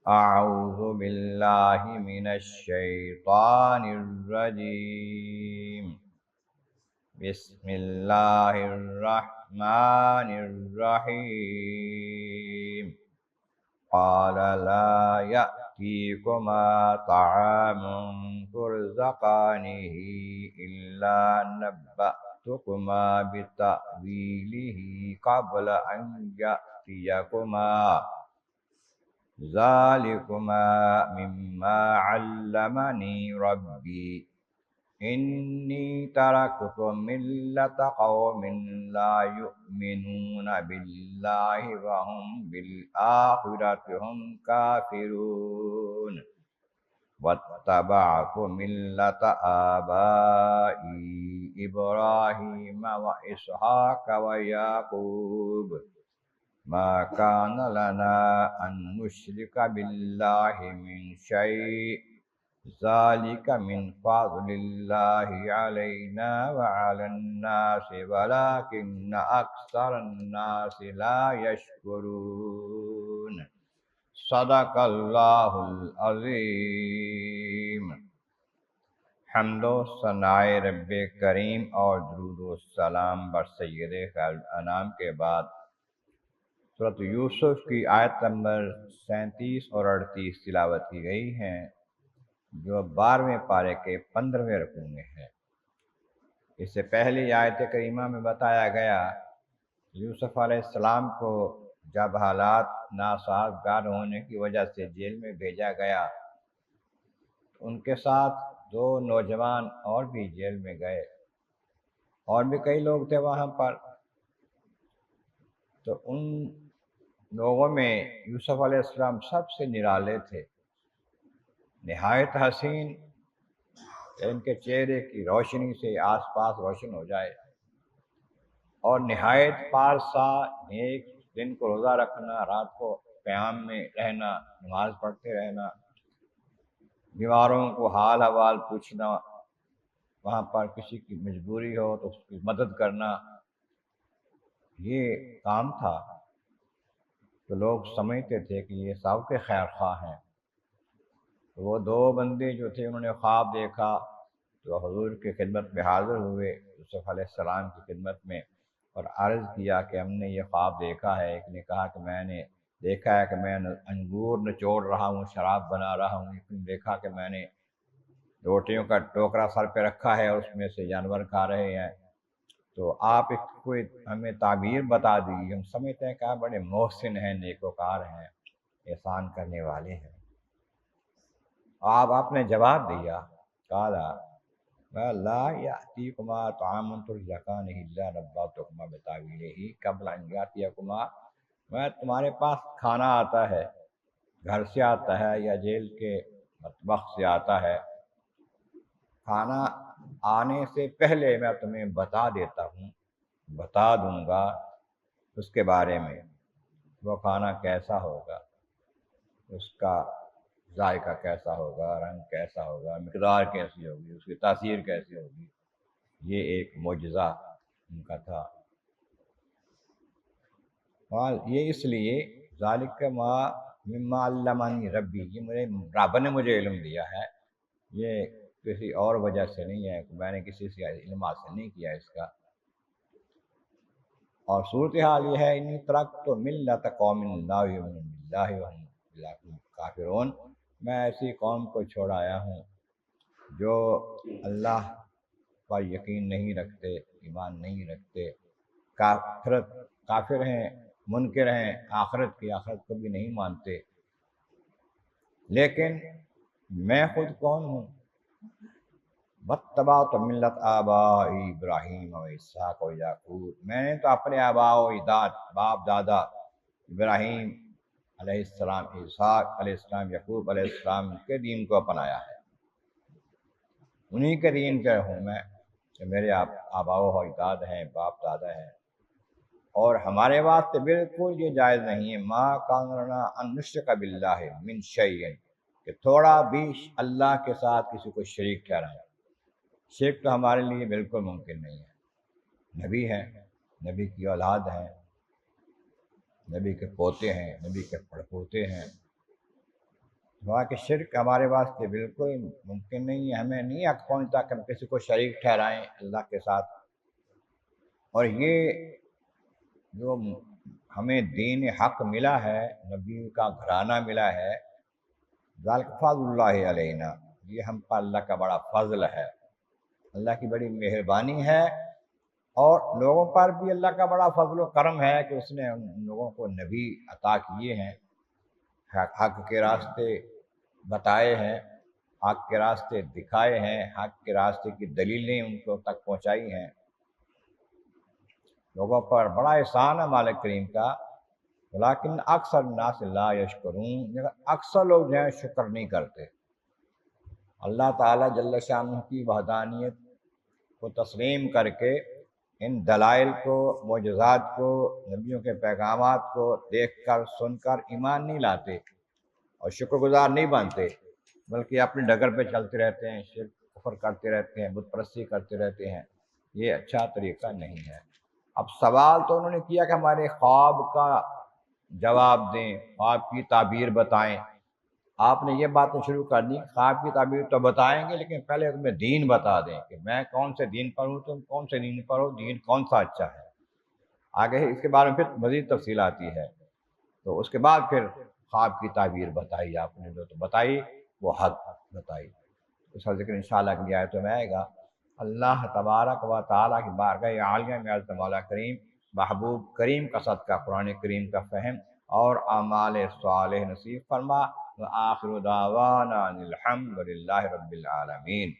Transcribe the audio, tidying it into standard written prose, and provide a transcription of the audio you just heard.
أعوذ بالله من الشيطان الرجيم. بسم الله الرحمن الرحيم. قال لا يأتيكما طعام ترزقانه إلا نبأتكما بتأويله قبل أن يأتيكما ذلكما مما علمني ربي إني تركت ملة قوم لا يؤمنون بالله وهم بالآخرة هم كافرون واتبعت ملة آبائي إبراهيم وإسحاق ويعقوب ما كان لنا أن نشرك بالله من شيء ذلك من فضل الله علينا وعلى الناس ولكن أكثر الناس لا يشكرون. صدق اللہ العظیم. حمد و ثنائے رب کریم اور درود و سلام بر سید خیر الانام کے بعد سورۃ یوسف کی آیت نمبر 37 اور 38 تلاوت کی گئی ہیں، جو 12ویں پارے کے 15ویں رکوع میں ہے۔ اس سے پہلی آیت کریمہ میں بتایا گیا یوسف علیہ السلام کو جب حالات ناسازگار ہونے کی وجہ سے جیل میں بھیجا گیا، ان کے ساتھ 2 نوجوان اور بھی جیل میں گئے، اور بھی کئی لوگ تھے وہاں پر۔ تو ان لوگوں میں یوسف علیہ السلام سب سے نرالے تھے، نہایت حسین، ان کے چہرے کی روشنی سے آس پاس روشن ہو جائے، اور نہایت پارسا، نیک، دن کو روزہ رکھنا، رات کو قیام میں رہنا، نماز پڑھتے رہنا، بیماروں کو حال احوال پوچھنا، وہاں پر کسی کی مجبوری ہو تو اس کی مدد کرنا، یہ کام تھا۔ تو لوگ سمجھتے تھے کہ یہ سب کے خیر خواہ ہیں۔ تو وہ 2 بندے جو تھے انہوں نے خواب دیکھا، تو حضور کی خدمت میں حاضر ہوئے، یوسف علیہ السلام کی خدمت میں، اور عرض کیا کہ ہم نے یہ خواب دیکھا ہے۔ ایک نے کہا کہ میں نے دیکھا ہے کہ میں انگور نچوڑ رہا ہوں، شراب بنا رہا ہوں۔ ایک نے دیکھا کہ میں نے روٹیوں کا ٹوکرا سر پہ رکھا ہے اور اس میں سے جانور کھا رہے ہیں۔ تو آپ کوئی ہمیں تعبیر بتا دیجیے، ہم سمجھتے ہیں کہ آپ بڑے محسن ہیں، نیکوکار ہیں، احسان کرنے والے ہیں۔ آپ نے جواب دیا، قالا لا یأتیکما طعام ترزقانہ الا نبأتکما بتأویلہ قبل ان یأتیکما۔ میں تمہارے پاس کھانا آتا ہے، گھر سے آتا ہے یا جیل کے مطبخ سے آتا ہے، کھانا آنے سے پہلے میں تمہیں بتا دیتا ہوں، بتا دوں گا اس کے بارے میں، وہ کھانا کیسا ہوگا، اس کا ذائقہ کیسا ہوگا، رنگ کیسا ہوگا، مقدار کیسی ہوگی، اس کی تاثیر کیسی ہوگی۔ یہ ایک معجزہ ان کا تھا۔ اور یہ اس لیے ذالک ما مما علمنی ربی، یہ رب نے مجھے علم دیا ہے، یہ کسی اور وجہ سے نہیں ہے، میں نے کسی سے علم حاصل نہیں کیا اس کا۔ اور صورتحال یہ ہے، انی ترکت ملت قوم لا یؤمنون باللہ وهم بالآخرۃ کافرون، میں ایسی قوم کو چھوڑ آیا ہوں جو اللہ پر یقین نہیں رکھتے، ایمان نہیں رکھتے، کافر ہیں، منکر ہیں، آخرت کو بھی نہیں مانتے۔ لیکن میں خود کون ہوں؟ واتبعت ملت آبائی ابراہیم و اسحاق و یعقوب، میں نے تو اپنے آباء و اجداد، باپ دادا ابراہیم علیہ السلام، اسحاق علیہ السلام، یعقوب علیہ السلام کے دین کو اپنایا ہے، انہی کے دین کا ہوں میں، کہ میرے آباء و اجداد ہیں، باپ دادا ہیں۔ اور ہمارے واسطے بالکل یہ جائز نہیں ہے، ما کان لنا ان نشرک باللہ من شیء، کہ تھوڑا بھی اللہ کے ساتھ کسی کو شریک ٹھہرائیں۔ شرک تو ہمارے لیے بالکل ممکن نہیں ہے۔ نبی ہیں، نبی کی اولاد ہیں، نبی کے پوتے ہیں، نبی کے پڑپوتے ہیں، ہوا کہ شرک ہمارے واسطے بالکل ممکن نہیں ہے، ہمیں نہیں حق پہنچتا کہ ہم کسی کو شریک ٹھہرائیں اللہ کے ساتھ۔ اور یہ جو ہمیں دین حق ملا ہے، نبی کا گھرانہ ملا ہے، ذالک فضل اللہ علینا، یہ ہم پر اللہ کا بڑا فضل ہے، اللہ کی بڑی مہربانی ہے۔ اور لوگوں پر بھی اللہ کا بڑا فضل و کرم ہے کہ اس نے ان لوگوں کو نبی عطا کیے ہیں، حق کے راستے بتائے ہیں، حق کے راستے دکھائے ہیں، حق کے راستے کی دلیلیں ان کو تک پہنچائی ہیں۔ لوگوں پر بڑا احسان ہے مالک کریم کا، لیکن اکثر الناس لا یشکرون، لیکن اکثر لوگ جو ہیں شکر نہیں کرتے۔ اللہ تعالیٰ جل شانہ کی وحدانیت کو تسلیم کر کے ان دلائل کو، معجزات کو، نبیوں کے پیغامات کو دیکھ کر سن کر ایمان نہیں لاتے اور شکر گزار نہیں بنتے، بلکہ اپنی ڈگر پہ چلتے رہتے ہیں، شرک کفر کرتے رہتے ہیں، بت پرستی کرتے رہتے ہیں۔ یہ اچھا طریقہ نہیں ہے۔ اب سوال تو انہوں نے کیا کہ ہمارے خواب کا جواب دیں، خواب کی تعبیر بتائیں۔ آپ نے یہ باتیں شروع کر دی، خواب کی تعبیر تو بتائیں گے لیکن پہلے تمہیں دین بتا دیں کہ میں کون سے دین پر ہوں، تم کون سے دین پر ہو، دین کون سا اچھا ہے۔ آگے اس کے بارے میں پھر مزید تفصیل آتی ہے، تو اس کے بعد پھر خواب کی تعبیر بتائی، آپ نے جو تو بتائی وہ حق بتائی۔ اس کا ذکر انشاءاللہ اگلی آیتوں میں آئے گا۔ اللہ تبارک و تعالیٰ کی بارگاہ عالیہ میں حضرت مولا کریم محبوب کریم کا صدقہ قرآن کریم کا فہم اور اعمال صالح نصیب فرما۔ وآخر دعوانا ان الحمد للہ رب العالمین۔